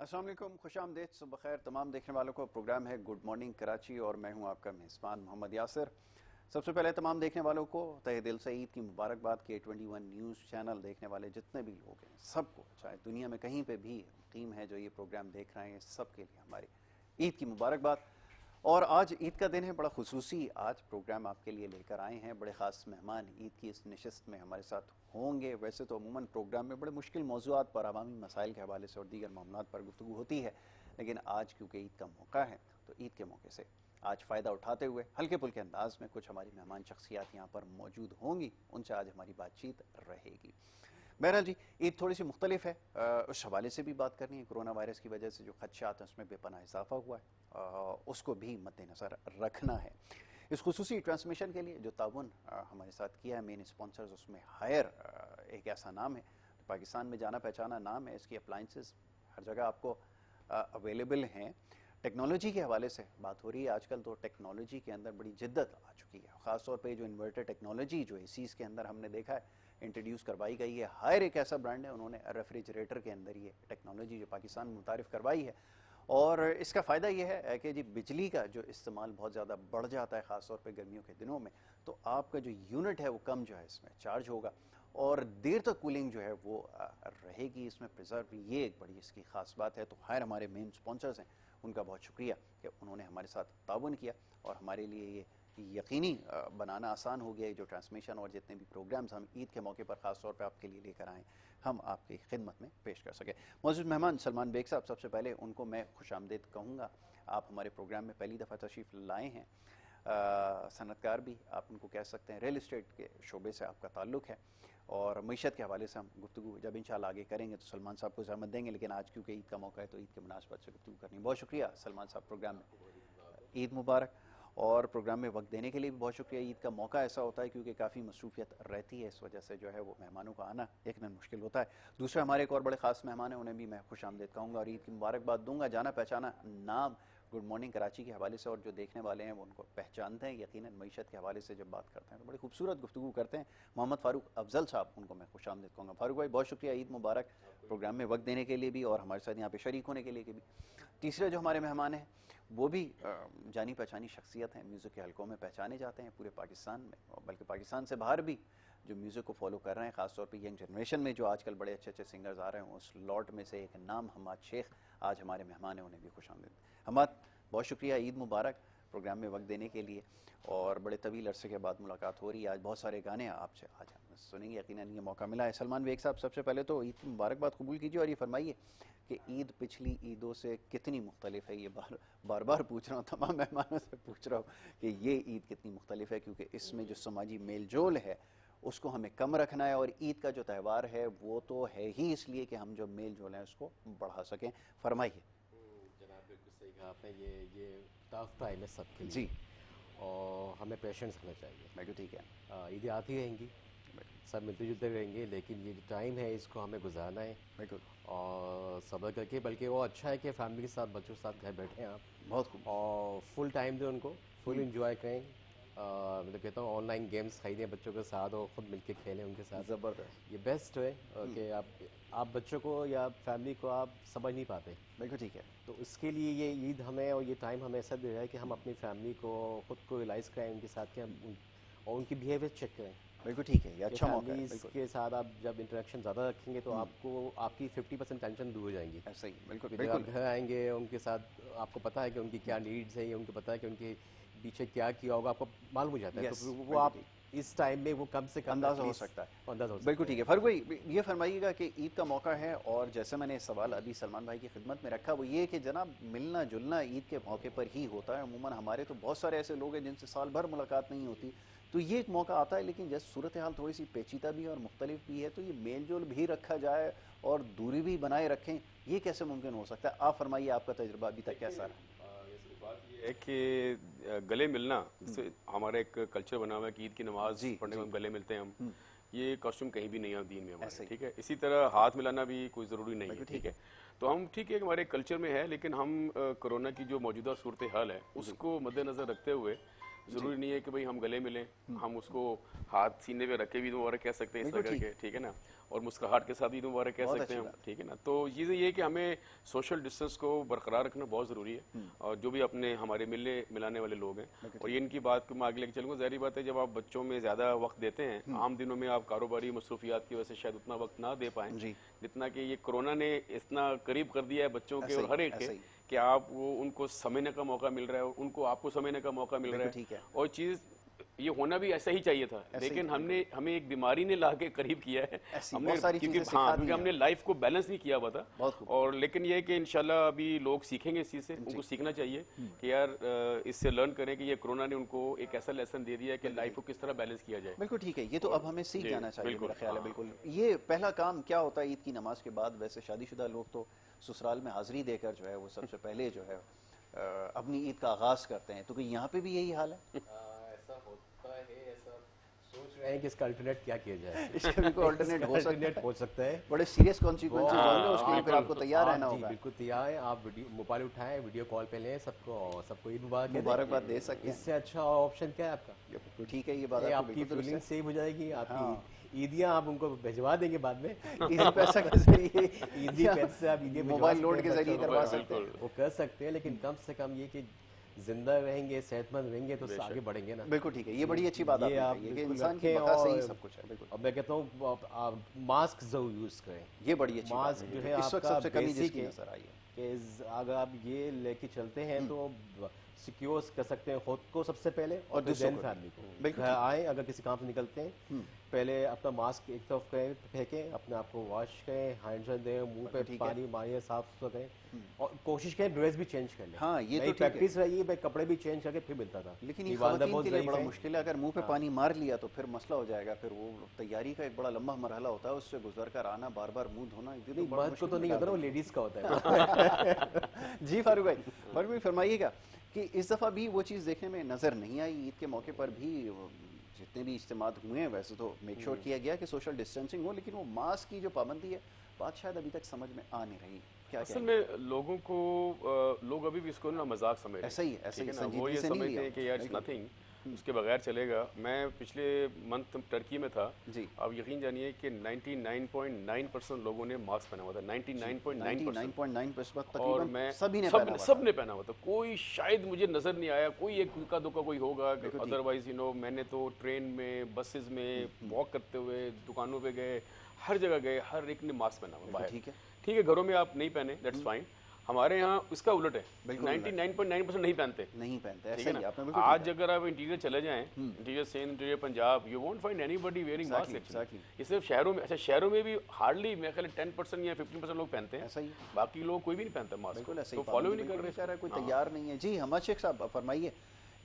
अस्सलाम वालेकुम, खुशामदीद, सुबह खैर तमाम देखने वालों को। प्रोग्राम है गुड मॉर्निंग कराची और मैं हूं आपका मेज़बान मोहम्मद यासिर। सबसे पहले तमाम देखने वालों को तहे दिल से ईद की मुबारकबाद। K21 न्यूज़ चैनल देखने वाले जितने भी लोग हैं सबको, चाहे दुनिया में कहीं पे भी मुकीम है जो ये प्रोग्राम देख रहे हैं, सबके लिए हमारी ईद की मुबारकबाद। और आज ईद का दिन है, बड़ा खुसूसी आज प्रोग्राम आपके लिए लेकर आए हैं। बड़े ख़ास मेहमान ईद की इस नशिस्त में हमारे साथ होंगे। वैसे तो अमूमन प्रोग्राम में बड़े मुश्किल मौज़ूआत पर, अवामी मसाइल के हवाले से और दीगर मामलात पर गुफ्तगू होती है, लेकिन आज क्योंकि ईद का मौका है तो ईद के मौके से आज फ़ायदा उठाते हुए हल्के फुल्के अंदाज में कुछ हमारी मेहमान शख्सियात यहाँ पर मौजूद होंगी, उनसे आज हमारी बातचीत रहेगी। बहरहाल जी, ईद थोड़ी सी मुख्तलिफ है, उस हवाले से भी बात करनी है। कोरोना वायरस की वजह से जो खदशात हैं उसमें बेपनाह इजाफा हुआ है, उसको भी मद्देनज़र रखना है। इस खुसूसी ट्रांसमिशन के लिए जो ताउन हमारे साथ किया है, मेन स्पॉन्सर्स उसमें हायर एक ऐसा नाम है, पाकिस्तान में जाना पहचाना नाम है। इसकी अप्लाइंसेस हर जगह आपको अवेलेबल हैं। टेक्नोलॉजी के हवाले से बात हो रही है आजकल, तो टेक्नोलॉजी के अंदर बड़ी जिद्दत आ चुकी है। ख़ासतौर पे जो इन्वर्टर टेक्नोलॉजी जो एसीज़ के अंदर हमने देखा है इंट्रोड्यूस करवाई गई है। हायर एक ऐसा ब्रांड है, उन्होंने रेफ्रिजरेटर के अंदर ये टेक्नोलॉजी जो पाकिस्तान में मुतारिफ़ करवाई है। और इसका फ़ायदा ये है कि जी बिजली का जो इस्तेमाल बहुत ज़्यादा बढ़ जाता है, ख़ासतौर पे गर्मियों के दिनों में, तो आपका जो यूनिट है वो कम जो है इसमें चार्ज होगा और देर तक कूलिंग जो है वो रहेगी इसमें प्रिजर्व। ये एक बड़ी इसकी ख़ास बात है। तो हायर हमारे मेन स्पॉन्सर्स हैं, उनका बहुत शुक्रिया कि उन्होंने हमारे साथ ताउन किया और हमारे लिए ये यकीनी बनाना आसान हो गया है जो ट्रांसमिशन और जितने भी प्रोग्राम्स हम ईद के मौके पर ख़ास तौर पे आपके लिए लेकर आएँ, हम आपकी खिदमत में पेश कर सकें। मौजूद मेहमान सलमान बेग साहब, सबसे पहले उनको मैं खुशामदीद कहूँगा। आप हमारे प्रोग्राम में पहली दफ़ा तशरीफ़ लाए हैं। सनतकार भी आप उनको कह सकते हैं, रियल इस्टेट के शोबे से आपका ताल्लुक़ है और मईशत के हवाले से हम गुफ्तगू जब इंशाल्लाह आगे करेंगे तो सलमान साहब को ज़हमत देंगे, लेकिन आज क्योंकि ईद का मौका है तो ईद के मुनासबत से गुफ्तगू करनी। बहुत शुक्रिया सलमान साहब, प्रोग्राम में ईद मुबारक। और प्रोग्राम में वक्त देने के लिए भी बहुत शुक्रिया। ईद का मौका ऐसा होता है क्योंकि काफ़ी मसरूफियत रहती है, इस वजह से जो है वो मेहमानों का आना यकीनन मुश्किल होता है। दूसरे हमारे एक और बड़े ख़ास मेहमान हैं, उन्हें भी मैं खुश आमदीद कहूँगा और ईद की मुबारकबाद दूंगा। जाना पहचाना नाम गुड मॉर्निंग कराची के हवाले से, और जो देखने वाले हैं वो उनको पहचानते हैं यकीनन। मईशत के हवाले से जब बात करते हैं तो बड़ी खूबसूरत गुफ्तगू करते हैं। मोहम्मद फ़ारूक अफजल साहब, उनको मैं खुश आमदीद कहूँगा। फ़ारूक भाई बहुत शुक्रिया, ईद मुबारक, प्रोग्राम में वक्त देने के लिए भी और हमारे साथ यहाँ पे शरीक होने के लिए भी। तीसरे जो हमारे मेहमान हैं वो भी जानी पहचानी शख्सियत हैं, म्यूज़िक के हलकों में पहचाने जाते हैं पूरे पाकिस्तान में, और बल्कि पाकिस्तान से बाहर भी जो म्यूज़िक को फॉलो कर रहे हैं, ख़ासतौर पे यंग जनरेशन में जो आजकल बड़े अच्छे अच्छे सिंगर्स आ रहे हैं, उस लॉट में से एक नाम हमाद शेख आज हमारे मेहमान हैं, उन्हें भी खुश आमदीद। हमाद बहुत शुक्रिया, ईद मुबारक, प्रोग्राम में वक्त देने के लिए। और बड़े तवील अरसे के बाद मुलाकात हो रही है, आज बहुत सारे गाने आपसे आज हम सुनेंगे, यकीनन ये मौका मिला है। सलमान बेग साहब, सबसे पहले तो ईद की मुबारकबाद कबूल कीजिए और ये फरमाइए कि ईद पिछली ईदों से कितनी मुख्तलिफ है। ये बार बार पूछ रहा हूँ, तमाम मेहमानों से पूछ रहा हूँ कि ये ईद कितनी मुख्तलिफ है, क्योंकि इसमें जो समाजी मेल जोल है उसको हमें कम रखना है, और ईद का जो त्यौहार है वो तो है ही इसलिए कि हम जो मेल जोल हैं उसको बढ़ा सकें। फरमाइए। जनाब बिल्कुल सही कहा आपने। ये टफ टाइम है सबके जी लिए और हमें पेशेंस रखना चाहिए। बिल्कुल ठीक है। ईदें आती रहेंगी, सब मिलते जुलते रहेंगे, लेकिन ये जो टाइम है इसको हमें गुजारना है बिल्कुल और सब्र करके। बल्कि वो अच्छा है कि फैमिली के साथ, बच्चों के साथ घर बैठे हैं आप बहुत खूब। और फुल टाइम दें उनको, फुल इंजॉय करें। मतलब कहता हूँ ऑनलाइन गेम्स खरीदें बच्चों के साथ और ख़ुद मिलके खेलें उनके साथ। ज़बरदस्त। ये बेस्ट है कि आप बच्चों को या फैमिली को आप समझ नहीं पाते, बिल्कुल ठीक है। तो इसके लिए ये ईद हमें और ये टाइम हमें ऐसा दे रहा है कि हम अपनी फैमिली को, ख़ुद को रियलाइज़ करें उनके साथ कि और उनकी बिहेवियर चेक करें बिल्कुल ठीक है, ये कि अच्छा मौका है। फैमिलीज़ बिल्कुल के साथ आप जब इंटरेक्शन ज़्यादा रखेंगे तो आपको आपकी 50% टेंशन दूर हो जाएंगी। ऐसा ही, बिल्कुल क्योंकि जब आप बिल्कुल। घर आएंगे उनके साथ, आपको पता है कि उनकी क्या नीड्स हैं, ये उनको पता है कि उनके पीछे क्या किया होगा, आपको मालूम हो जाता है, तो यस फिर वो बिल्कुल आप ठीक, इस टाइम में वो कम से कम अंदाज़ा हो सकता है। एटलीस्ट अंदाज़ा हो बिल्कुल सकते ठीक है। हैं। फर्क भाई ये फरमाइएगा कि ईद का मौका है, और जैसे मैंने सवाल अभी सलमान भाई की खिदमत में रखा वो ये कि जनाब मिलना जुलना ईद के मौके पर ही होता है। अमूमन हमारे तो बहुत सारे ऐसे लोग हैं जिनसे साल भर मुलाकात नहीं होती, तो ये एक मौका आता है, लेकिन जैसे सूरत हाल थोड़ी सी पेचीदा भी है और मुख्तलिफ भी है, तो ये मेल जोल भी रखा जाए और दूरी भी बनाए रखें, ये कैसे मुमकिन हो सकता है? आप फरमाइए, आपका तजुर्बा अभी तक कैसा देखिए रहा? बात ये है कि गले मिलना, जैसे हमारा एक कल्चर बना हुआ है कि ईद की नमाज जी पढ़ने में जी। हम गले मिलते हैं हम, ये कॉस्ट्यूम कहीं भी नहीं है दीन में ऐसे हमारे, ही। ठीक है। इसी तरह हाथ मिलाना भी कोई ज़रूरी नहीं है, बिल्कुल ठीक ठीक है। है। तो हम ठीक है कि हमारे कल्चर में है, लेकिन हम कोरोना की जो मौजूदा सूरत हाल है जी उसको मद्देनज़र रखते हुए जी। ज़रूरी नहीं है कि भाई हम गले मिलें, हम उसको हाथ सीने पे रख के भी दोबारा कह सकते हैं इस बिल्कुल तरह ठीक करके, है। ठीक है ना। और मुस्कुराहट के साथ ईद मुबारक कह सकते हैं हम, ठीक है ना। तो चीज़ें ये कि हमें सोशल डिस्टेंस को बरकरार रखना बहुत ज़रूरी है, और जो भी अपने हमारे मिलाने वाले लोग हैं, और ये इनकी बात को मैं आगे लेके चलूँगा। ज़ाहिर बात है जब आप बच्चों में ज़्यादा वक्त देते हैं, आम दिनों में आप कारोबारी मसरूफियात की वजह से शायद उतना वक्त ना दे पाएँ जितना कि ये कोरोना ने इतना करीब कर दिया है बच्चों के और हर एक के, कि आप वो उनको समझने का मौका मिल रहा है, उनको आपको समझने का मौका मिल रहा है, और चीज़ ये होना भी ऐसा ही चाहिए था, लेकिन हमें एक बीमारी ने ला के करीब किया है हमने, क्योंकि हमने लाइफ को बैलेंस नहीं किया हुआ था। और लेकिन ये है कि इंशाल्लाह अभी लोग सीखेंगे इस चीज़ से, उनको सीखना चाहिए कि यार इससे लर्न करें कि ये कोरोना ने उनको एक ऐसा लेसन दे दिया है कि लाइफ को किस तरह बैलेंस किया जाए। बिल्कुल ठीक है, ये तो अब हमें सीख जाना चाहिए, मेरा ख्याल है। बिल्कुल, ये पहला काम क्या होता है ईद की नमाज के बाद? वैसे शादीशुदा लोग तो ससुराल में हाजिरी देकर जो है वो सबसे पहले जो है अपनी ईद का आगाज करते हैं, तो कि यहाँ पे भी यही हाल है? ऐसा होता है, ऐसा सोच रहे हैं कि इसका अल्टरनेट क्या किया जाए। इसका भी कोई अल्टरनेट हो सकता है। बड़े सीरियस कॉन्सिक्वेंसेस होंगे उसके लिए, फिर आपको तैयार रहना होगा। बिल्कुल तैयार है, आप मोबाइल उठाएं, वीडियो कॉल पे लें सबको ईद मुबारकबाद दे सकते हैं। इससे अच्छा ऑप्शन क्या है आपका? ठीक है, ये बात आपकी फीलिंग सेव हो जाएगी, आपकी ईदियाँ आप उनको भिजवा देंगे बाद में इजी पैसा के जरिए, इजी पैसे से आप ईदियाँ मोबाइल लोड के जरिए करवा सकते हैं, वो कर सकते हैं। लेकिन कम से कम ये कि जिंदा रहेंगे, सेहतमंद रहेंगे तो आगे बढ़ेंगे ना। बिल्कुल ठीक है, ये बड़ी अच्छी बात है कि इंसान की बका से ही सब कुछ है। बिल्कुल, अब मैं कहता हूँ मास्क जरूर यूज करें, ये बड़ी अच्छी मास्क जो है इस वक्त सबसे कमी जिसकी नजर आई है कि अगर आप ये लेके चलते हैं तो सिक्योर कर सकते हैं खुद को सबसे पहले और दूसरी फैमिली को। घर आए, अगर किसी काम से निकलते हैं पहले अपना मास्क एक तरफ फेंकें, अपने आप को वॉश करें, हैंड दें, मुंह पे पानी मारिए, साफ सुथरा करें, और कोशिश करें ड्रेस भी चेंज कर लें। हाँ, ये तो प्रैक्टिस रही है, कपड़े भी चेंज करके फिर मिलता था, लेकिन ये ख़वातीन के लिए बड़ा मुश्किल है। अगर मुंह पे पानी मार लिया तो फिर मसला हो जाएगा, फिर वो तैयारी का एक बड़ा लंबा मरहला होता है, उससे गुजर कर आना, बार बार मुंह धोना। मर्द को तो नहीं होता, वो लेडीज का होता है। जी फारूक भाई फरमाइएगा कि इस दफ़ा भी वो चीज़ देखने में नज़र नहीं आई। ईद के मौके पर भी जितने भी इज्तिमात हुए हैं वैसे तो मेक श्योर किया गया कि सोशल डिस्टेंसिंग हो, लेकिन वो मास्क की जो पाबंदी है बात शायद अभी तक समझ में आ नहीं रही। क्या असल में लोगों को लोग अभी भी इसको ना मजाक समझ ऐसा ही ना, वो ये समझते हैं कि यार इट्स नथिंग, उसके बगैर चलेगा। मैं पिछले मंथ टर्की में था जी, आप यकीन जानिए कि 99.9% लोगों ने मास्क पहना हुआ था, 99.9%, और मैं सबने पहना हुआ था। कोई शायद मुझे नजर नहीं आया, कोई एक का दुका कोई होगा, अदरवाइज मैंने तो ट्रेन में, बसेस में, वॉक करते हुए, दुकानों पे गए, हर जगह गए, हर एक ने मास्क पहना हुआ बाहर। ठीक है, घरों में आप नहीं पहने, दैट्स फाइन। हमारे यहाँ इसका उलट है, 99.9% नहीं पहनते ऐसे ही। आज अगर आप इंटीरियर चले जाएं, interior Sindh, interior Punjab, you won't find anybody wearing mask actually. ये सिर्फ शहरों में, अच्छा शहरों में भी हार्डली मेरे ख्याल 10% या 15% लोग पहनते हैं, बाकी लोग कोई भी नहीं पहनता मास्क, तो फॉलो ही नहीं कर रहे, कोई तैयार नहीं है। जी हमद शेख साहब फरमाइए,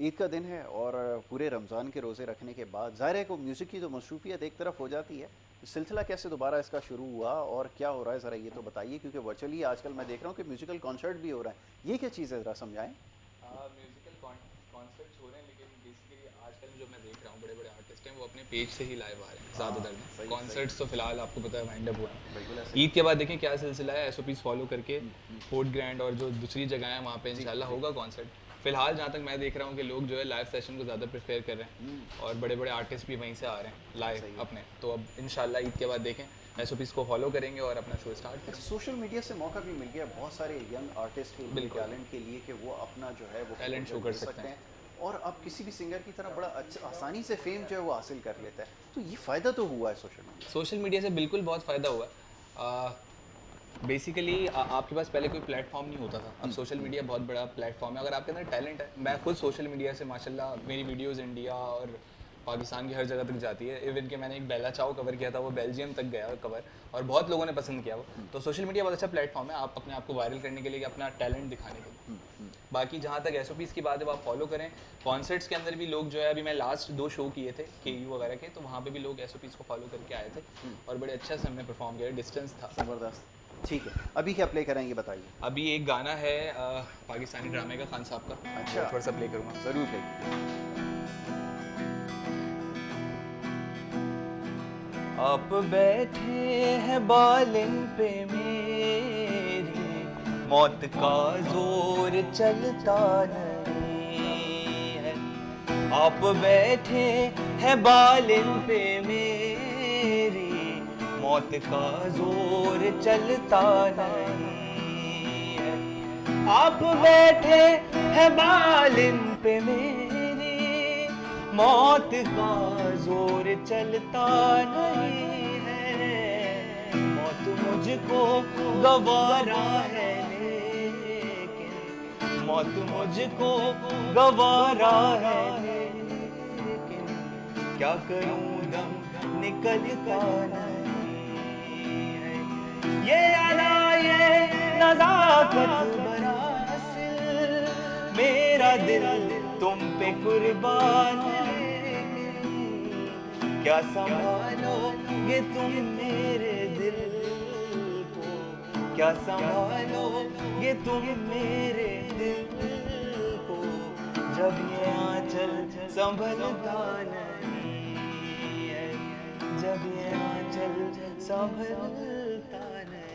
ईद का दिन है और पूरे रमज़ान के रोज़े रखने के बाद ज़ाहिर है को म्यूज़िक की तो मसरूफियत एक तरफ हो जाती है, सिलसिला कैसे दोबारा इसका शुरू हुआ और क्या हो रहा है ज़रा ये तो बताइए, क्योंकि वर्चुअली आजकल मैं देख रहा हूँ कि म्यूज़िकल कॉन्सर्ट भी हो रहा है, ये क्या चीज़ है ज़रा समझाएं। म्यूज़िकल कॉन्सर्ट्स हो रहे हैं, लेकिन बेसिकली आजकल जो मैं देख रहा हूँ बड़े बड़े आर्टिस्ट हैं वो अपने पेज से ही लाइव आ रहे हैं ज़्यादातर में। कॉन्सर्ट्स तो फिलहाल आपको पता है वाइंड अप हुआ है। ईद के बाद देखें क्या सिलसिला है, SOPs फॉलो करके फोर्ट ग्रैंड और जो दूसरी जगह है वहाँ पे इंशाल्लाह होगा कॉन्सर्ट। फिलहाल जहाँ तक मैं देख रहा हूँ कि लोग जो है लाइव सेशन को ज़्यादा प्रेफर कर रहे हैं और बड़े बड़े आर्टिस्ट भी वहीं से आ रहे हैं लाइव अपने। तो अब इंशाल्लाह ईद के बाद देखें SOPs को फॉलो करेंगे और अपना शो स्टार्ट करें। सोशल मीडिया से मौका भी मिल गया बहुत सारे यंग आर्टिस्ट के टैलेंट के लिए कि वो अपना जो है वो टैलेंट शो कर सकते हैं और अब किसी भी सिंगर की तरह बड़ा आसानी से फेम जो है वो हासिल कर लेता है। तो ये फ़ायदा तो हुआ है सोशल मीडिया से, बिल्कुल बहुत फ़ायदा हुआ है। बेसिकली आपके पास पहले कोई प्लेटफॉर्म नहीं होता था, अब सोशल मीडिया बहुत बड़ा प्लेटफॉर्म है। अगर आपके अंदर टैलेंट है, मैं खुद सोशल मीडिया से माशाल्लाह मेरी वीडियोस इंडिया और पाकिस्तान की हर जगह तक जाती है। इवन कि मैंने एक बेला चाओ कवर किया था, वो बेल्जियम तक गया कवर और बहुत लोगों ने पसंद किया वो। तो सोशल मीडिया बहुत अच्छा प्लेटफॉर्म है आप अपने आप को वायरल करने के लिए, अपना टैलेंट दिखाने के लिए। बाकी जहाँ तक SOPs की बात है वो आप फॉलो करें। कॉन्सर्ट्स के अंदर भी लोग जो है, अभी मैं लास्ट 2 शो किए थे KU वगैरह के, तो वहाँ पे भी लोग SOPs को फॉलो करके आए थे और बड़े अच्छा से हमने परफॉर्म किया, डिस्टेंस था ज़बरदस्त। ठीक है, अभी क्या प्ले करेंगे बताइए। अभी एक गाना है पाकिस्तानी ड्रामे का, खान साहब का, अच्छा थोड़ा सा प्ले करूँगा। ज़रूर प्ले। आप बैठे हैं बालन पे मेरी, मौत का जोर चलता नहीं है। आप बैठे हैं बालन पे मेरी, मौत का जोर चलता नहीं है। आप बैठे हैं बालिन पे मेरी, मौत का जोर चलता नहीं है। मौत मुझको गवारा है लेकिन, मौत मुझको गवारा है लेकिन, क्या करूं दम निकलता नहीं है। ये अदा ये नज़ाकत बड़ा हासिल, मेरा दिल तुम पे कुर्बान है, क्या संभालोगे तुम मेरे दिल को, क्या संभालोगे तुम मेरे दिल को, जब ये आंचल संभलता नहीं है, जब ये आंचल संभलता नहीं।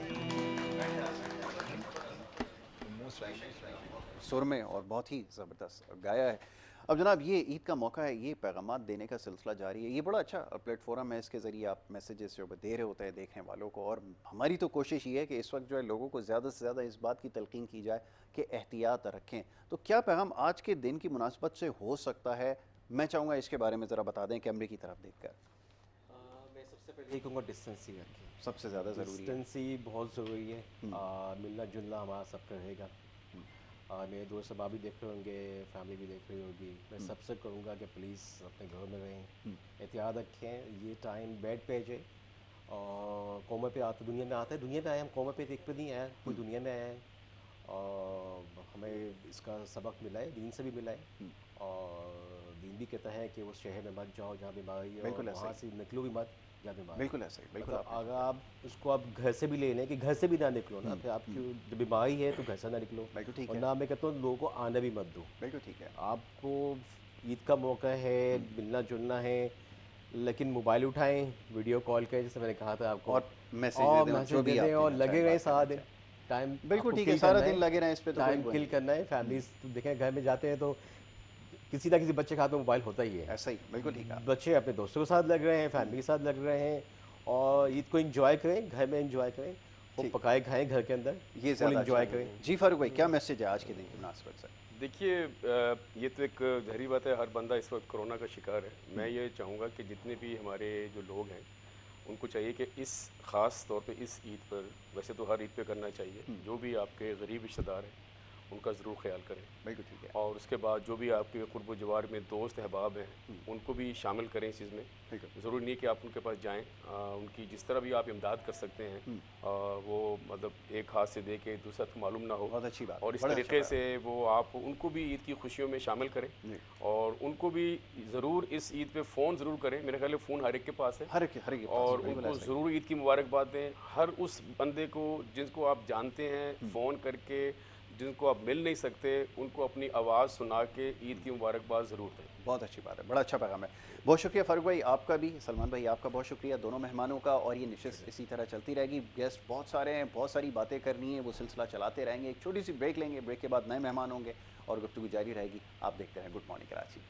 सुर में और बहुत ही ज़बरदस्त गाया है। अब जनाब ये ईद का मौका है, ये पैगामात देने का सिलसिला जारी है, ये बड़ा अच्छा प्लेटफॉर्म है, इसके ज़रिए आप मैसेजेस जो दे रहे होते हैं देखने वालों को, और हमारी तो कोशिश ये है कि इस वक्त जो है लोगों को ज़्यादा से ज़्यादा इस बात की तलकीन की जाए कि एहतियात रखें। तो क्या पैगाम आज के दिन की मुनासबत से हो सकता है, मैं चाहूँगा इसके बारे में ज़रा बता दें कैमरे की तरफ देख कर। मैं सबसे पहले यही कहूँगा डिस्टेंस ही रखें, सबसे ज़्यादा ज़रूरी है, डिस्टेंस ही बहुत ज़रूरी है। मिलना जुलना हमारा सबका रहेगा। मेरे दोस्त अब भी देख रहे होंगे, फैमिली भी देख रही होगी, मैं सबसे कहूँगा कि प्लीज़ अपने घरों में रहें, एहतियात रखें। ये टाइम बैड पेज है और कौमे पे आते दुनिया में आता है, दुनिया में आए हम, कौमे पे एक पे नहीं आया, कोई दुनिया में आया है और हमें इसका सबक मिला है, दीन से भी मिला है। और दीन भी कहता है कि उस शहर में मत जाओ जहाँ बीमारी है, और वहाँ से निकलो भी मत जहाँ बीमारी। बिल्कुल ऐसा ही, बिल्कुल। अगर आप उसको आप घर से भी ले लें कि घर से भी ना निकलो ना, फिर आपकी जब बीमारी है तो घर से ना निकलो, बिल्कुल ठीक और है, ना मैं कहता हूँ लोगों को आने भी मत दो। बिल्कुल ठीक है। आपको ईद का मौका है, मिलना जुलना है, लेकिन मोबाइल उठाएं, वीडियो कॉल करें जैसे मैंने कहा था आपको, और मैसेज दे दें और लगे रहें सारा दिन। टाइम बिल्कुल ठीक है, सारा दिन लगे रहें इस पे, तो टाइम किल करना है। फैमिलीज देखें घर में जाते हैं तो किसी ना किसी बच्चे के हाथ में मोबाइल होता ही है, ऐसा ही, बिल्कुल ठीक है। बच्चे अपने दोस्तों के साथ लग रहे हैं, फैमिली के साथ लग रहे हैं, और ईद को एंजॉय करें, घर में एंजॉय करें, वो पकाए खाएं घर के अंदर, ये ज़्यादा एंजॉय करें। जी फारूक भाई, क्या मैसेज है आज के दिन की मुनासबत से? देखिए, ये तो एक जहरी बात है, हर बंदा इस वक्त कोरोना का शिकार है। मैं ये चाहूँगा कि जितने भी हमारे जो लोग हैं उनको चाहिए कि इस ख़ास तौर पे इस ईद पर, वैसे तो हर ईद पे करना चाहिए, जो भी आपके गरीब रिश्तेदार हैं उनका ज़रूर ख्याल करें। बिल्कुल ठीक है। और उसके बाद जो भी आपके कुर्ब जवार में दोस्त अहबाब हैं उनको भी शामिल करें इस चीज़ में। ज़रूरी नहीं कि आप उनके पास जाएं, उनकी जिस तरह भी आप इमदाद कर सकते हैं, वो मतलब एक हाथ से दे के दूसरा को मालूम ना हो, बहुत अच्छी बात। और इस तरीके से वो आप उनको भी ईद की खुशियों में शामिल करें, और उनको भी ज़रूर इस ईद पे फ़ोन ज़रूर करें। मेरे ख्याल में फ़ोन हर एक के पास है, हर एक और उनको ज़रूर ईद की मुबारकबाद दें। हर उस बंदे को जिसको आप जानते हैं, फ़ोन करके, जिनको आप मिल नहीं सकते, उनको अपनी आवाज़ सुना के ईद की मुबारकबाद ज़रूर दें। बहुत अच्छी बात है, बड़ा अच्छा पैगाम है। बहुत शुक्रिया फारूक भाई आपका भी, सलमान भाई आपका बहुत शुक्रिया, दोनों मेहमानों का। और ये नशिस्त इसी तरह चलती रहेगी, गेस्ट बहुत सारे हैं, बहुत सारी बातें करनी है, वो सिलसिला चलाते रहेंगे। एक छोटी सी ब्रेक लेंगे, ब्रेक के बाद नए मेहमान होंगे और गुफ्तगू जारी रहेगी। आप देखते हैं गुड मॉर्निंग कराची।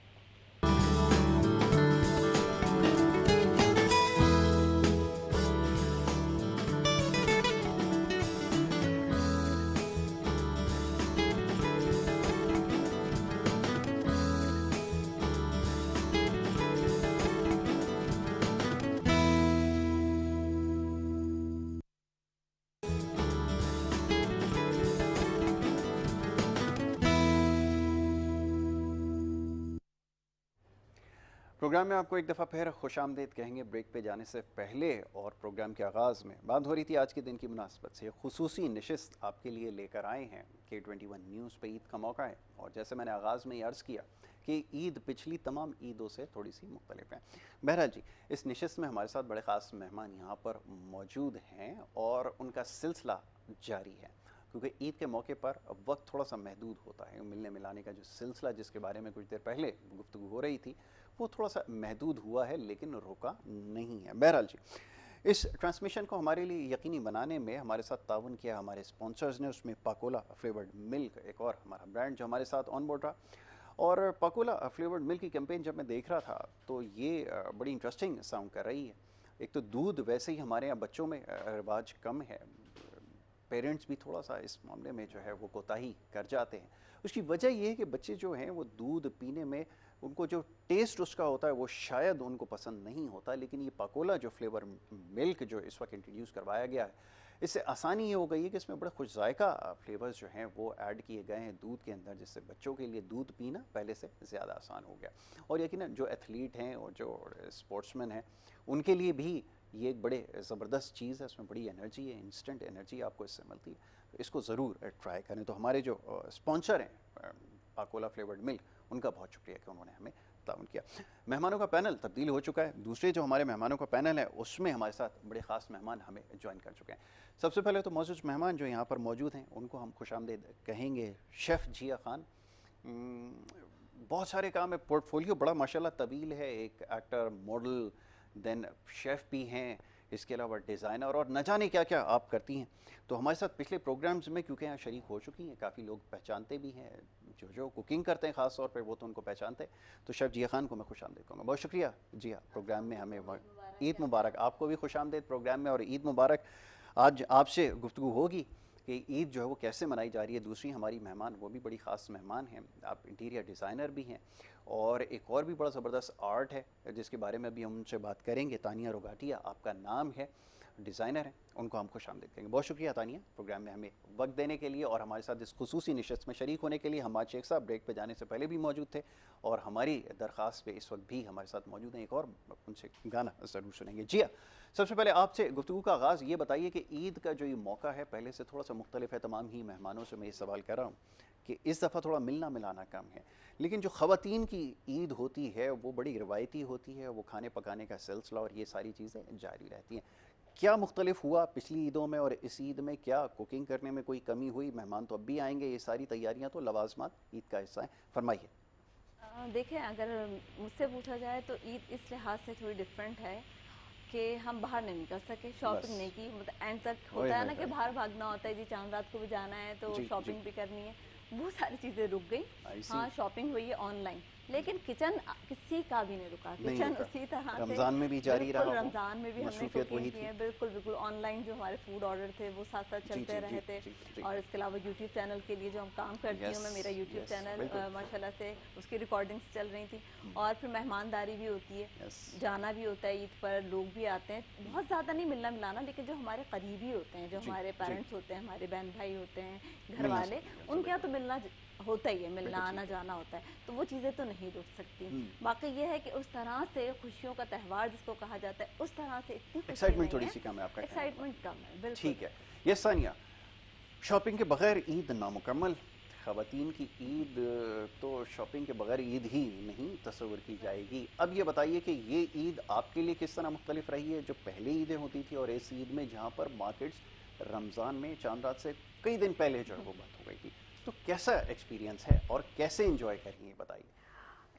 प्रोग्राम में आपको एक दफ़ा फिर खुशामदीद कहेंगे ब्रेक पे जाने से पहले। और प्रोग्राम के आगाज़ में बात हो रही थी आज के दिन की मुनासबत से, खुसूसी नशिस्त आपके लिए लेकर आए हैं। K21 न्यूज़ पे ईद का मौका है, और जैसे मैंने आगाज़ में ही अर्ज़ किया कि ईद पिछली तमाम ईदों से थोड़ी सी मुख्तलिफ है। बहरहाल जी, इस नशिस्त में हमारे साथ बड़े ख़ास मेहमान यहाँ पर मौजूद हैं और उनका सिलसिला जारी है, क्योंकि ईद के मौके पर वक्त थोड़ा सा महदूद होता है। मिलने मिलाने का जो सिलसिला जिसके बारे में कुछ देर पहले गुफ्तगू हो रही थी, वो थोड़ा सा महदूद हुआ है, लेकिन रुका नहीं है। बहरहाल जी, इस ट्रांसमिशन को हमारे लिए यकीनी बनाने में हमारे साथ ताउन किया हमारे स्पॉन्सर्स ने, उसमें पाकोला फ्लेवर्ड मिल्क एक और हमारा ब्रांड जो हमारे साथ ऑन बोर्ड रहा। और पाकोला फ्लेवर्ड मिल्क की कैंपेन जब मैं देख रहा था तो ये बड़ी इंटरेस्टिंग साउंड कर रही है। एक तो दूध वैसे ही हमारे यहाँ बच्चों में रिवाज कम है, पेरेंट्स भी थोड़ा सा इस मामले में जो है वो कोताही कर जाते हैं। उसकी वजह ये है कि बच्चे जो हैं वो दूध पीने में उनको जो टेस्ट उसका होता है वो शायद उनको पसंद नहीं होता, लेकिन ये पाकोला जो फ्लेवर मिल्क जो इस वक्त इंट्रोड्यूस करवाया गया है, इससे आसानी ये हो गई है कि इसमें बड़ा खुश जायका फ्लेवर्स जो हैं वो ऐड किए गए हैं दूध के अंदर, जिससे बच्चों के लिए दूध पीना पहले से ज़्यादा आसान हो गया। और यकीनन जो एथलीट हैं और जो स्पोर्ट्समैन हैं उनके लिए भी ये एक बड़े ज़बरदस्त चीज़ है, इसमें बड़ी एनर्जी है, इंस्टेंट एनर्जी आपको इससे मिलती है, तो इसको ज़रूर ट्राई करें। तो हमारे जो स्पॉन्सर हैं पाकोला फ्लेवर्ड मिल्क, उनका बहुत शुक्रिया कि उन्होंने हमें ताउन किया। मेहमानों का पैनल तब्दील हो चुका है, दूसरे जो हमारे मेहमानों का पैनल है उसमें हमारे साथ बड़े ख़ास मेहमान हमें ज्वाइन कर चुके हैं। सबसे पहले तो मौजूद मेहमान जो यहाँ पर मौजूद हैं उनको हम खुशामदीद कहेंगे। शेफ़ जिया खान, बहुत सारे काम है, पोर्टफोलियो बड़ा माशाल्लाह तवील है, एक एक्टर, मॉडल, देन शेफ़ भी हैं, इसके अलावा डिज़ाइनर और न जाने क्या क्या आप करती हैं। तो हमारे साथ पिछले प्रोग्राम्स में क्योंकि यहाँ शरीक हो चुकी हैं, काफ़ी लोग पहचानते भी हैं, जो कुकिंग करते हैं ख़ास तौर पे वो तो उनको पहचानते हैं। तो शेफ़ जिया खान को मैं खुशामदीद कहूँगा। बहुत शुक्रिया जिया प्रोग्राम में हमें। ईद मुबारक, आपको भी खुशामदीद प्रोग्राम में और ईद मुबारक। आज आपसे गुफ्तगू होगी कि ईद जो है वो कैसे मनाई जा रही है। दूसरी हमारी मेहमान वो भी बड़ी ख़ास मेहमान हैं, आप इंटीरियर डिज़ाइनर भी हैं और एक और भी बड़ा ज़बरदस्त आर्ट है जिसके बारे में भी हम उनसे बात करेंगे। तानिया रोगाटिया आपका नाम है, डिज़ाइनर हैं, उनको हम खुशामदीद करेंगे। बहुत शुक्रिया तानिया प्रोग्राम में हमें वक्त देने के लिए और हमारे साथ इस खुसूसी नशस्त में शरीक होने के लिए। हमाद शेख साहब ब्रेक पे जाने से पहले भी मौजूद थे और हमारी दरख्वास्त पे इस वक्त भी हमारे साथ मौजूद हैं। एक और उनसे गाना ज़रूर सुनेंगे। जिया, सबसे पहले आपसे गुफ्तगू का आगाज़ ये बताइए कि ईद का जो ये मौका है पहले से थोड़ा सा मुख्तलिफ है। तमाम ही मेहमानों से मैं ये सवाल कर रहा हूँ कि इस दफ़ा थोड़ा मिलना मिलाना कम है, लेकिन जो ख़वातीन की ईद होती है वो बड़ी रिवायती होती है, वो खाने पकाने का सिलसिला और ये सारी चीज़ें जारी रहती हैं। क्या मुख्तलिफ हुआ पिछली ईदों में और इस ईद में? क्या कुकिंग करने में कोई कमी हुई? मेहमान तो अब भी आएंगे, ये सारी तैयारियां तो लवाजमात ईद का हिस्सा हैं। फरमाइए। देखें, अगर मुझसे पूछा जाए तो ईद इस लिहाज से थोड़ी डिफरेंट है कि हम बाहर नहीं निकल सके, शॉपिंग नहीं की। मतलब एंड तक होता है ना कि बाहर भागना होता है, जी चांद रात को भी जाना है तो शॉपिंग भी करनी है, वो सारी चीज़ें रुक गई। हाँ, शॉपिंग हुई है ऑनलाइन, लेकिन किचन किसी का भी नहीं रुका। किचन उसी तरह से रमज़ान में भी जारी रहा, रमज़ान में भी हमने कुकिंग की है। बिल्कुल बिल्कुल ऑनलाइन जो हमारे फूड ऑर्डर थे वो साथ साथ चलते रहे थे। और इसके अलावा यूट्यूब चैनल के लिए जो हम काम करती हूँ मैं, मेरा यूट्यूब चैनल माशाल्लाह से उसकी रिकॉर्डिंग्स चल रही थी। और फिर मेहमानदारी भी होती है, जाना भी होता है ईद पर, लोग भी आते हैं। बहुत ज़्यादा नहीं मिलना मिलाना, लेकिन जो हमारे करीबी होते हैं, जो हमारे पेरेंट्स होते हैं, हमारे बहन भाई होते हैं, घर वाले, उनके यहाँ तो मिलना होता ही है, मिलना आना जाना होता है, तो वो चीज़ें तो नहीं रुक सकती। बाकी ये है कि उस तरह से खुशियों का त्यौहार जिसको कहा जाता है, उस तरह से इतनी एक्साइटमेंट थोड़ी सी कम है आपका? एक्साइटमेंट कम है, बिल्कुल। ठीक है। ये सानिया, शॉपिंग के बगैर ईद नामुकम्मल, ख़वातीन की ईद तो शॉपिंग के बगैर ईद ही नहीं तस्वर की जाएगी। अब ये बताइए कि ये ईद आपके लिए किस तरह मुख्तलिफ रही है, जो पहले ईदें होती थी और इस ईद में जहाँ पर मार्केट्स रमज़ान में चांद रात से कई दिन पहले जो है वो बंद हो गई थी, तो कैसा एक्सपीरियंस है और कैसे एंजॉय करेंगे बताइए?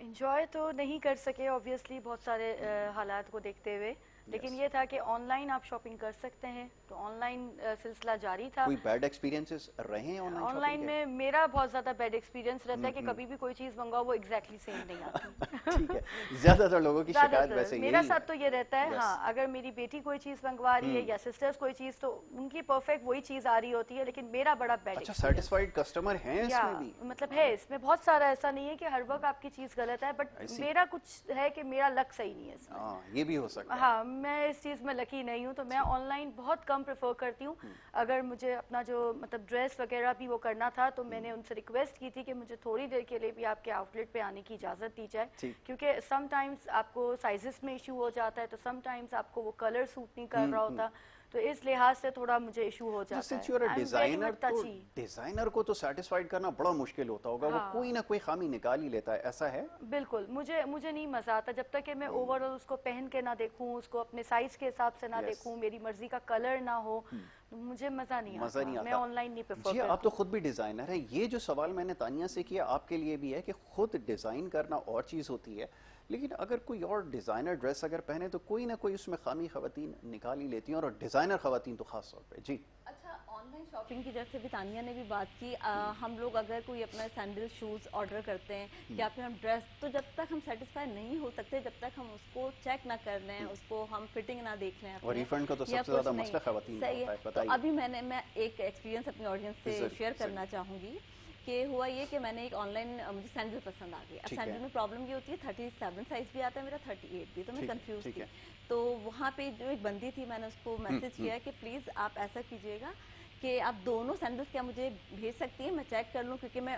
एंजॉय तो नहीं कर सके ऑब्वियसली बहुत सारे हालात को देखते हुए, लेकिन ये था कि ऑनलाइन आप शॉपिंग कर सकते हैं, तो ऑनलाइन सिलसिला जारी था। कोई बैड एक्सपीरियंसेस रहे हैं ऑनलाइन में? मेरा बहुत ज़्यादा बैड एक्सपीरियंस रहता है कि कभी भी कोई चीज़ मंगाओ वो एग्जैक्टली सेम नहीं आती। ठीक है, ज़्यादातर लोगों की शिकायत वैसे यही है। मेरा साथ तो ये रहता है। हाँ, अगर मेरी बेटी कोई चीज़ मंगवा रही है या सिस्टर्स कोई चीज़, तो उनकी परफेक्ट वही चीज़ आ रही होती है, लेकिन मेरा बड़ा बैड। अच्छा, सैटिस्फाइड कस्टमर हैं इसमें भी? मतलब है, इसमें बहुत सारा, ऐसा नहीं है कि हर वक्त आपकी चीज़ गलत है, बट मेरा कुछ है कि मेरा लक सही नहीं है इसमें। ये भी हो सकता है। हाँ, मैं इस चीज़ में लकी नहीं हूँ, तो मैं ऑनलाइन बहुत कम प्रेफर करती हूँ। अगर मुझे अपना जो मतलब ड्रेस वगैरह भी वो करना था, तो मैंने उनसे रिक्वेस्ट की थी कि मुझे थोड़ी देर के लिए भी आपके आउटलेट पे आने की इजाज़त दी जाए, क्योंकि समटाइम्स आपको साइजेस में इशू हो जाता है, तो समटाइम्स आपको वो कलर सूट नहीं कर रहा होता, तो इस लिहाज से थोड़ा मुझे इशू हो जाता है। डिजाइनर तो डिजाइनर को तो सेटिस्फाइड करना बड़ा मुश्किल होता होगा। वो कोई ना कोई खामी निकाल ही लेता है, ऐसा है? बिल्कुल, मुझे नहीं मजा आता जब तक कि मैं ओवरऑल उसको पहन के ना देखूं, उसको अपने साइज के हिसाब से ना देखूं, मेरी मर्जी का कलर ना हो, मुझे मजा नहीं आता। मैं ऑनलाइन नहीं प्रेफर करती। आप तो खुद भी डिजाइनर है। ये जो सवाल मैंने तानिया से किया आपके लिए भी है कि खुद डिजाइन करना और चीज होती है, लेकिन अगर कोई और डिजाइनर ड्रेस अगर पहने तो कोई ना कोई उसमें खामी खवातीन निकाल ही लेती हैं, और डिजाइनर खवातीन तो खास तौर पे। जी अच्छा, ऑनलाइन शॉपिंग की जैसे भी तानिया ने भी बात की, हम लोग अगर कोई अपना सैंडल शूज ऑर्डर करते हैं या फिर हम ड्रेस, तो जब तक हम सेटिस्फाई नहीं हो सकते, जब तक हम उसको चेक ना कर लें, उसको हम फिटिंग ना देख लें और रिफंड का तो सबसे ज्यादा मसला खवातीन का होता है, तो अभी मैं एक एक्सपीरियंस अपनी ऑडियंस से शेयर करना चाहूंगी कि हुआ ये कि मैंने एक ऑनलाइन मुझे सैंडल पसंद आ गई। अब सैंडल में प्रॉब्लम ये होती है 37 साइज भी आता है मेरा, 38 भी, तो मैं कंफ्यूज थी। तो वहाँ पे जो एक बंदी थी, मैंने उसको मैसेज किया कि प्लीज़ आप ऐसा कीजिएगा कि आप दोनों सैंडल्स क्या मुझे भेज सकती हैं, मैं चेक कर लूँ, क्योंकि मैं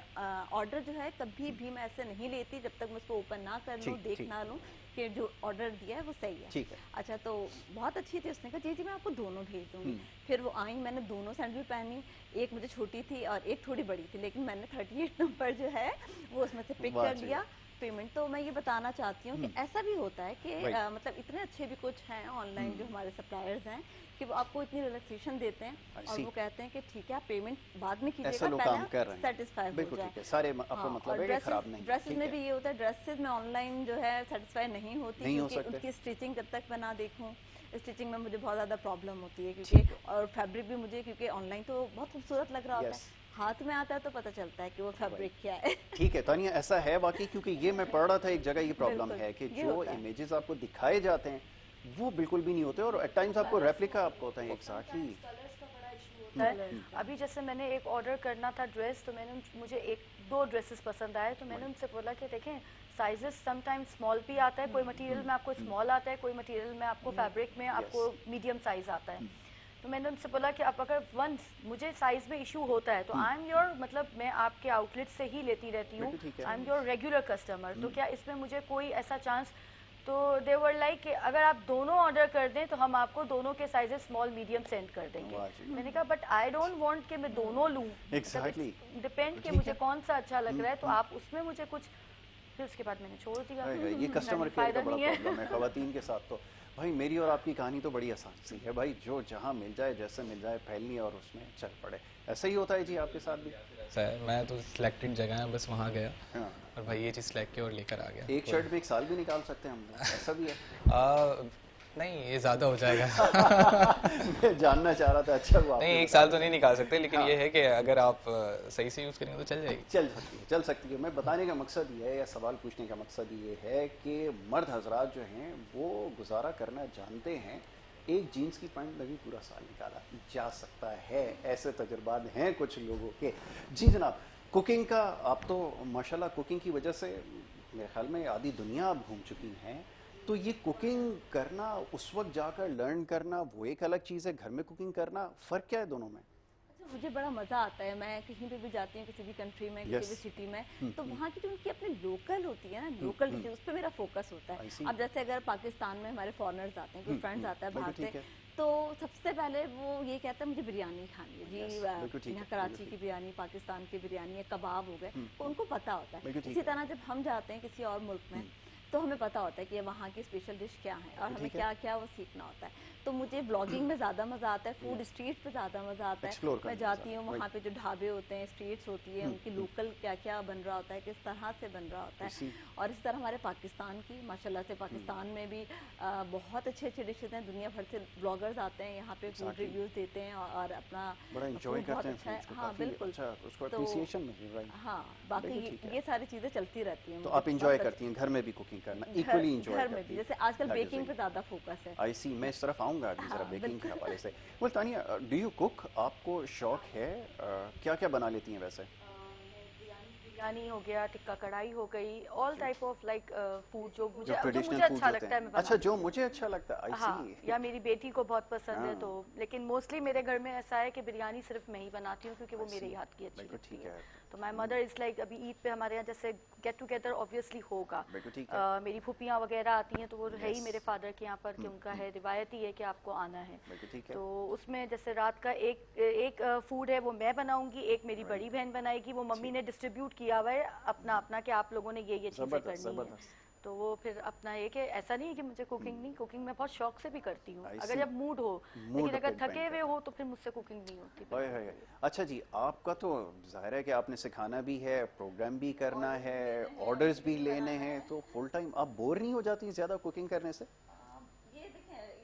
ऑर्डर जो है कभी भी मैं ऐसे नहीं लेती जब तक मैं उसको ओपन ना कर लूँ, देख ना लूँ कि जो ऑर्डर दिया है वो सही है। ठीक है। अच्छा, तो बहुत अच्छी थी, उसने कहा जी जी मैं आपको दोनों भेज दूँगी। फिर वो आई, मैंने दोनों सैंडल पहनी, एक मुझे छोटी थी और एक थोड़ी बड़ी थी, लेकिन मैंने 38 नंबर जो है वो उसमें से पिक कर लिया पेमेंट। तो मैं ये बताना चाहती हूँ कि ऐसा भी होता है कि मतलब इतने अच्छे भी कुछ हैं ऑनलाइन जो हमारे सप्लायर्स हैं कि वो आपको इतनी रिलैक्सेशन देते हैं और वो कहते हैं कि ठीक है आप पेमेंट बाद में कीजिएगा, पहले सेटिस्फाई हो जाए। सारे आपको मतलब है कि खराब नहीं। ड्रेसेस में भी ये होता है, ड्रेसेस में ऑनलाइन जो है सेटिस्फाई नहीं होती क्योंकि उनकी स्टिचिंग जब तक मैं ना देखूँ, स्टिचिंग में मुझे बहुत ज़्यादा प्रॉब्लम होती है क्योंकि, और फैब्रिक भी मुझे, क्योंकि ऑनलाइन तो बहुत खूबसूरत लग रहा होता है, हाथ में आता है तो पता चलता है कि वो फैब्रिक क्या है। ठीक है तानिया, ऐसा है बाकी, क्योंकि ये मैं पढ़ रहा था एक जगह, ये प्रॉब्लम है कि जो इमेजेस आपको दिखाए जाते हैं वो बिल्कुल भी नहीं होते और एट टाइम्स आपको रेप्लिका आपको होता है। एग्जैक्टली। अभी जैसे मैंने एक ऑर्डर करना था ड्रेस, तो मैंने मुझे 1-2 ड्रेसेस पसंद आए, तो मैंने उनसे बोला कि देखें साइजेस समटाइम्स स्मॉल भी आता है, कोई मटेरियल में आपको स्मॉल आता है, कोई मटेरियल में आपको फैब्रिक में आपको मीडियम साइज आता है। तो मैंने उनसे बोला कि अब अगर वंस मुझे साइज में इशू होता है तो आई एम योर, मतलब मैं आपके आउटलेट से ही लेती रहती हूँ, I am your regular customer, तो क्या इसमें मुझे कोई ऐसा चांस? तो दे वर लाइक कि अगर आप दोनों ऑर्डर कर दें तो हम आपको दोनों के साइजेस स्मॉल मीडियम सेंड कर देंगे। मैंने कहा बट आई डोंट वांट कि मैं दोनों लूँ, डिपेंड कि मुझे कौन सा अच्छा लग रहा है, तो आप उसमें मुझे कुछ, फिर उसके बाद मैंने छोड़ दिया। ये कस्टमर केयर का बड़ा प्रॉब्लम है खवातीन के साथ। तो भाई मेरी और आपकी कहानी तो बड़ी आसान सी है भाई, जो जहाँ मिल जाए जैसे मिल जाए फैलनी और उसमें चल पड़े। ऐसा ही होता है जी आपके साथ भी? सर मैं तो सिलेक्टेड जगह है, बस वहाँ गया और भाई ये चीज़ सिलेक्ट किया और लेकर आ गया। एक शर्ट में एक साल भी निकाल सकते हैं हम, ऐसा भी है? नहीं ये ज़्यादा हो जाएगा। मैं जानना चाह रहा था। अच्छा वो नहीं एक साल तो नहीं निकाल सकते, लेकिन ये है कि अगर आप सही से यूज़ करेंगे तो चल जाएगी। चल सकती है। मैं बताने का मकसद ये है, या सवाल पूछने का मकसद ये है कि मर्द हजरात जो हैं वो गुजारा करना जानते हैं, एक जीन्स की पैंट में भी पूरा साल निकाला जा सकता है, ऐसे तजुर्बात हैं कुछ लोगों के। जी जनाब, कुकिंग का आप तो माशाल्लाह कुकिंग की वजह से मेरे ख्याल में आधी दुनिया आप घूम चुकी हैं, तो ये कुकिंग करना, उस वक्त जाकर लर्न करना वो एक अलग चीज़ है, घर में कुकिंग करना, फ़र्क क्या है दोनों में? मुझे बड़ा मज़ा आता है, मैं कहीं पे भी जाती हूँ, किसी भी कंट्री में, किसी भी सिटी में, तो वहाँ की जो उनकी अपनी लोकल होती है ना, लोकल डिशेज, उस पर मेरा फोकस होता है। अब जैसे अगर पाकिस्तान में हमारे फॉरेनर्स आते हैं, कोई फ्रेंड्स आता है बाहर से, तो सबसे पहले वो ये कहता है मुझे बिरयानी खानी है जी, यहाँ कराची की बिरयानी, पाकिस्तान की बिरयानी, कबाब हो गए, तो उनको पता होता है। इसी तरह जब हम जाते हैं किसी और मुल्क में, तो हमें पता होता है कि वहाँ की स्पेशल डिश क्या है और हमें क्या क्या वो सीखना होता है। तो मुझे ब्लॉगिंग में ज़्यादा मज़ा आता है, फूड स्ट्रीट पे ज़्यादा मज़ा आता है। मैं जाती हूँ वहाँ पे जो ढाबे होते हैं, स्ट्रीट्स होती है, उनकी लोकल क्या क्या बन रहा होता है, किस तरह से बन रहा होता है। और इस तरह हमारे पाकिस्तान की माशाल्लाह से, पाकिस्तान में भी बहुत अच्छे अच्छे डिशेज़ हैं, दुनिया भर से ब्लॉगर्स आते हैं यहाँ पे, फूड रिव्यूज़ देते हैं और अपना एंजॉय करते हैं। हाँ बिल्कुल, हाँ बाकी ये सारी चीज़ें चलती रहती हैं। तो आप इंजॉय करती हैं घर में भी कुकिंग करना, इक्वली इंजॉय घर में भी, जैसे आजकल बेकिंग पे ज़्यादा फोकस है। आई सी, मैं इस तरफ आऊँगा अभी जरा बेकिंग के हवाले से। well, Tania, do you cook? आपको शौक है? क्या क्या बना लेती हैं वैसे? बिरयानी हो गया, टिक्का कढ़ाई हो गई, all type of like food जो मुझे अच्छा लगता है मैं अच्छा, जो मुझे अच्छा लगता है। हाँ, या मेरी बेटी को बहुत पसंद है तो, लेकिन मोस्टली मेरे घर में ऐसा है कि बिरयानी सिर्फ मैं ही बनाती हूँ क्योंकि वो मेरे हाथ की अच्छी लगती है। तो माय मदर इज लाइक, अभी ईद पे हमारे यहाँ जैसे गेट टुगेदर ऑब्वियसली होगा, मेरी फूफियाँ वगैरह आती हैं तो वो है ही मेरे फादर के यहाँ पर कि उनका है, रिवायत ही है कि आपको आना है। तो उसमें जैसे रात का एक फूड है वो मैं बनाऊंगी, एक मेरी बड़ी बहन बनाएगी, वो मम्मी ने डिस्ट्रीब्यूट किया हुआ है अपना अपना कि आप लोगों ने ये चीजें करनी है। तो वो फिर अपना एक है, ऐसा नहीं है कि मुझे कुकिंग नहीं, कुकिंग मैं बहुत शौक से भी करती हूँ अगर जब मूड हो, लेकिन अगर थके हुए हो तो फिर मुझसे कुकिंग नहीं होती। अच्छा जी, आपका तो जाहिर है कि आपने सिखाना भी है, प्रोग्राम भी करना है, ऑर्डर्स भी लेने हैं, तो फुल टाइम आप बोर नहीं हो जाती ज्यादा कुकिंग करने से?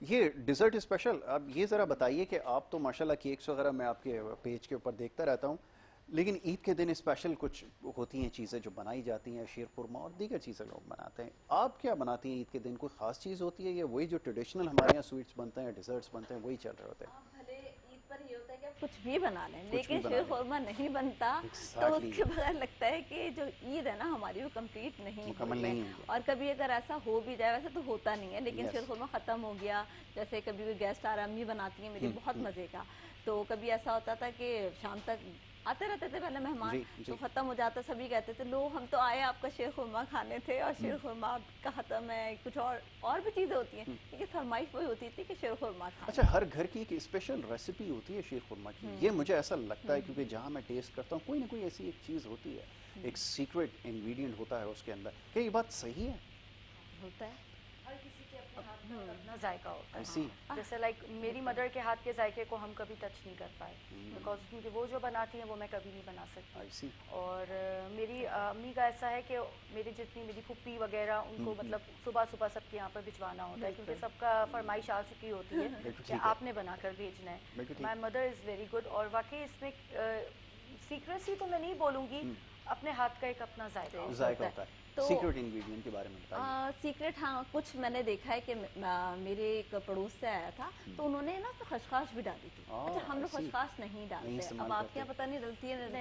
ये डिज़र्ट स्पेशल, अब ये ज़रा बताइए कि आप तो माशाल्लाह केक्स वगैरह मैं आपके पेज के ऊपर देखता रहता हूँ, लेकिन ईद के दिन स्पेशल कुछ होती हैं चीज़ें जो बनाई जाती हैं, शीर खुरमा और दीगर चीज़ें लोग बनाते हैं। आप क्या बनाती हैं ईद के दिन? कोई ख़ास चीज़ होती है या वही जो ट्रेडिशनल हमारे यहाँ स्वीट्स बनते हैं, डिज़र्ट्स बनते हैं, वही चल रहे होते हैं? पर ये होता है कि आप कुछ भी बना लें, लेकिन शीर खुरमा नहीं बनता तो उसके बगैर लगता है कि जो ईद है ना हमारी वो कंप्लीट नहीं है। और कभी अगर ऐसा हो भी जाए, वैसे तो होता नहीं है, लेकिन शीर खुरमा ख़त्म हो गया, जैसे कभी कोई गेस्ट आ रहा, अम्मी बनाती हैं मेरी बहुत मज़े का, तो कभी ऐसा होता था कि शाम तक आते रहते थे पहले मेहमान, तो ख़त्म हो जाता, सभी कहते थे लो हम तो आए आपका शीर खुरमा खाने थे और शीर खुरमा का ख़त्म है, कुछ और भी चीज़ें होती हैं, क्योंकि फरमाइश वही होती थी कि शीर खुरमा खाना। अच्छा, हर घर की एक स्पेशल रेसिपी होती है शीर खुरमा की, ये मुझे ऐसा लगता है, क्योंकि जहाँ मैं टेस्ट करता हूँ कोई ना कोई ऐसी एक चीज़ होती है, एक सीक्रेट इंग्रेडिएंट होता है उसके अंदर। क्या ये बात सही है? होता है, हर किसी के अपने हाथ में अपना जायका होता है। ऐसी जैसे लाइक मेरी मदर के हाथ के जायके को हम कभी टच नहीं कर पाए, बिकॉज मुझे वो जो बनाती हैं वो मैं कभी नहीं बना सकती। और मेरी अम्मी का ऐसा है कि मेरी जितनी मेरी फुप्पी वगैरह उनको मतलब सुबह सुबह सबके यहाँ पर भिजवाना होता है, क्योंकि सबका फरमाइश आ चुकी होती है कि आपने बनाकर भेजना है। My mother is very good, और वाकई इसमें सीक्रेसी तो मैं नहीं बोलूँगी, अपने हाथ का एक अपना जायका होता है। तो सीक्रेट इंग्रेडिएंट के बारे में बताइए। सीक्रेट, हाँ, कुछ मैंने देखा है कि मेरे एक पड़ोस से आया था, तो उन्होंने ना तो खशखाश भी डाली थी। अच्छा, हम लोग खशखाश नहीं डालते, अब आपके यहाँ पता नहीं डलती है,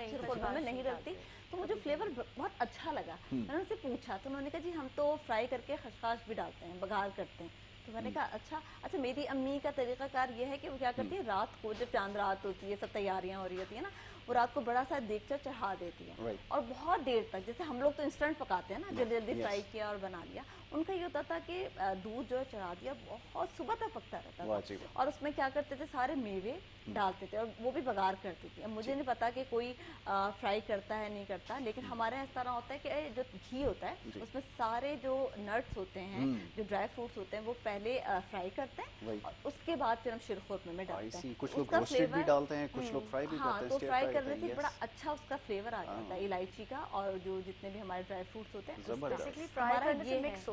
नहीं डलती, तो मुझे फ्लेवर बहुत अच्छा लगा। मैंने उनसे पूछा तो उन्होंने कहा जी हम तो फ्राई करके खशखाश भी डालते हैं, बघार करते हैं। तो मैंने कहा अच्छा, मेरी अम्मी का तरीकाकार ये है कि वो क्या करती है, रात को जब चांद रात होती है, सब तैयारियां हो रही होती है ना, वो रात को बड़ा सा देगचा चढ़ा देती है और बहुत देर तक, जैसे हम लोग तो इंस्टेंट पकाते हैं ना, जल्दी जल्दी फ्राई किया और बना लिया, उनका ये होता था कि दूध जो चढ़ा दिया बहुत सुबह तक पकता रहता था, और उसमें क्या करते थे, सारे मेवे डालते थे और वो भी बघार करती थी। अब मुझे नहीं पता कि कोई फ्राई करता है नहीं करता, लेकिन हमारे यहाँ इस तरह होता है कि जो घी होता है उसमें सारे जो नट्स होते हैं, जो ड्राई फ्रूट्स होते हैं, वो पहले फ्राई करते हैं और उसके बाद फिर हम शीर खुरमा में डालते हैं। कुछ लोग रोस्टेड भी डालते हैं, कुछ लोग फ्राई भी करते हैं। तो फ्राई करने से बड़ा अच्छा उसका फ्लेवर आ जाता है, इलायची का और जो जितने भी हमारे ड्राई फ्रूट्स होते हैं, बेसिकली फ्राई करने से मिक्स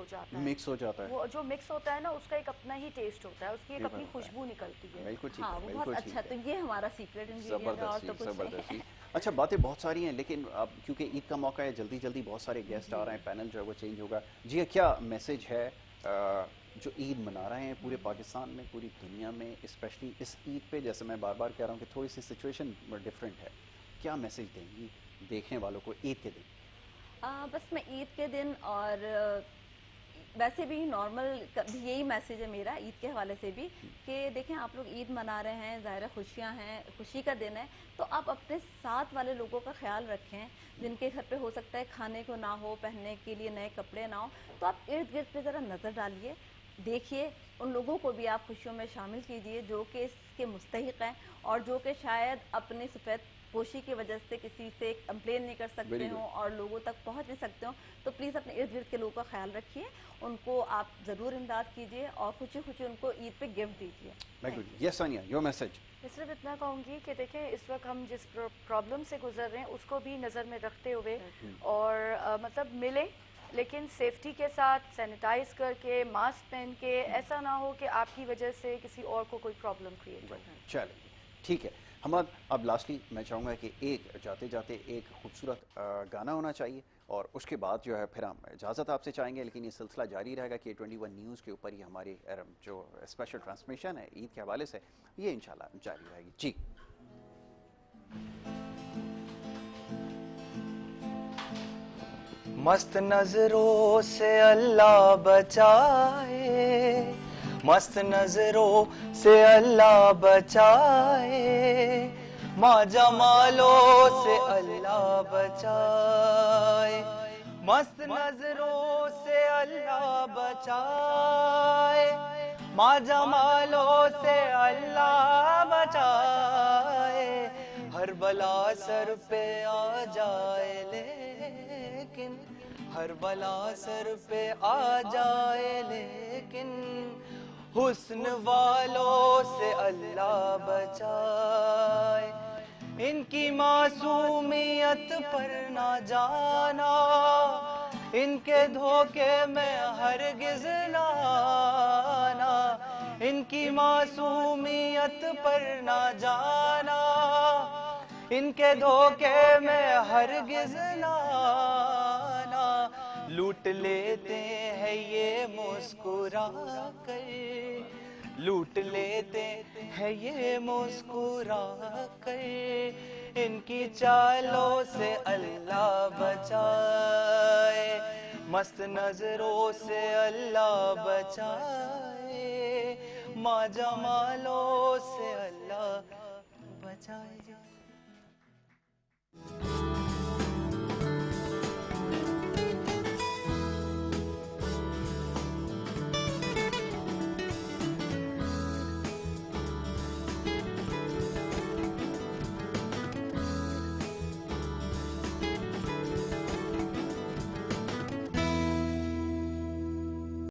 हो जाता है। वो जो मिक्स होता है ना, उसका एक अपना ही टेस्ट होता है, उसकी एक अपनी खुशबू निकलती है। बिल्कुल ठीक, हाँ, वो बहुत अच्छा। तो ये हमारा सीक्रेट इंग्रेडिएंट है और तो कुछ नहीं। अच्छा, बातें बहुत सारी हैं, लेकिन अब क्योंकि ईद का मौका है, जल्दी जल्दी बहुत सारे गेस्ट आ रहे हैं, पैनल जो है वो चेंज होगा। जी, क्या मैसेज है जो ईद मना रहे हैं पूरे पाकिस्तान में, पूरी दुनिया में, स्पेशली इस ईद पे, जैसे मैं बार बार कह रहा हूँ कि थोड़ी सी सिचुएशन डिफरेंट है, क्या मैसेज देंगी देखने वालों को ईद के दिन? बस मैं ईद के दिन, और वैसे भी नॉर्मल यही मैसेज है मेरा ईद के हवाले से भी, कि देखें आप लोग ईद मना रहे हैं, ज़ाहिर खुशियाँ हैं, खुशी का दिन है, तो आप अपने साथ वाले लोगों का ख्याल रखें, जिनके घर पे हो सकता है खाने को ना हो, पहनने के लिए नए कपड़े ना हो, तो आप इर्द गिर्द पे ज़रा नज़र डालिए, देखिए उन लोगों को भी आप खुशियों में शामिल कीजिए जो कि इसके मुस्तहिक हैं और जो कि शायद अपने सफ़ेद पोशी की वजह से किसी से कंप्लेन नहीं कर सकते हो और लोगों तक पहुंच नहीं सकते हो, तो प्लीज़ अपने इर्द गिर्द के लोगों का ख्याल रखिए, उनको आप ज़रूर इमदाद कीजिए और खुशी खुशी उनको ईद पे गिफ्ट दीजिए। Yes Sania, your message? सिर्फ इतना कहूँगी कि देखें इस वक्त हम जिस प्रॉब्लम से गुजर रहे हैं उसको भी नज़र में रखते हुए और मतलब मिलें, लेकिन सेफ्टी के साथ, सैनिटाइज करके, मास्क पहन के, ऐसा ना हो कि आपकी वजह से किसी और को कोई प्रॉब्लम क्रिएट हो। चलिए ठीक है हमद, अब लास्टली मैं चाहूँगा कि एक जाते जाते एक खूबसूरत गाना होना चाहिए और उसके बाद जो है फिर हम इजाज़त आपसे चाहेंगे, लेकिन ये सिलसिला जारी रहेगा कि K21 न्यूज़ के ऊपर ही हमारी जो स्पेशल ट्रांसमिशन है ईद के हवाले से, ये इंशाल्लाह जारी रहेगी। जी, मस्त नजरों से अल्लाह बचाए, मस्त नजरों से अल्लाह बचाए, माँ जमालों से अल्लाह बचाए, मस्त नजरों से अल्लाह बचाए, माँ जमालों से अल्लाह बचाए, हर बला सर पे आ जाए लेकिन, हर बला सर पे आ जाए लेकिन, हुस्न वालों से अल्लाह बचाए, इनकी मासूमियत पर ना जाना, इनके धोखे में हरगिज़ ना आना, इनकी मासूमियत पर ना जाना, इनके धोखे में हरगिज़ ना आना। लूट लेते हैं ये मुस्कुरा कर, लूट लेते हैं ये मुस्कुरा कर। इनकी चालों से अल्लाह बचाए, मस्त नजरों से अल्लाह बचाए, माँ जमालों से अल्लाह बचाए।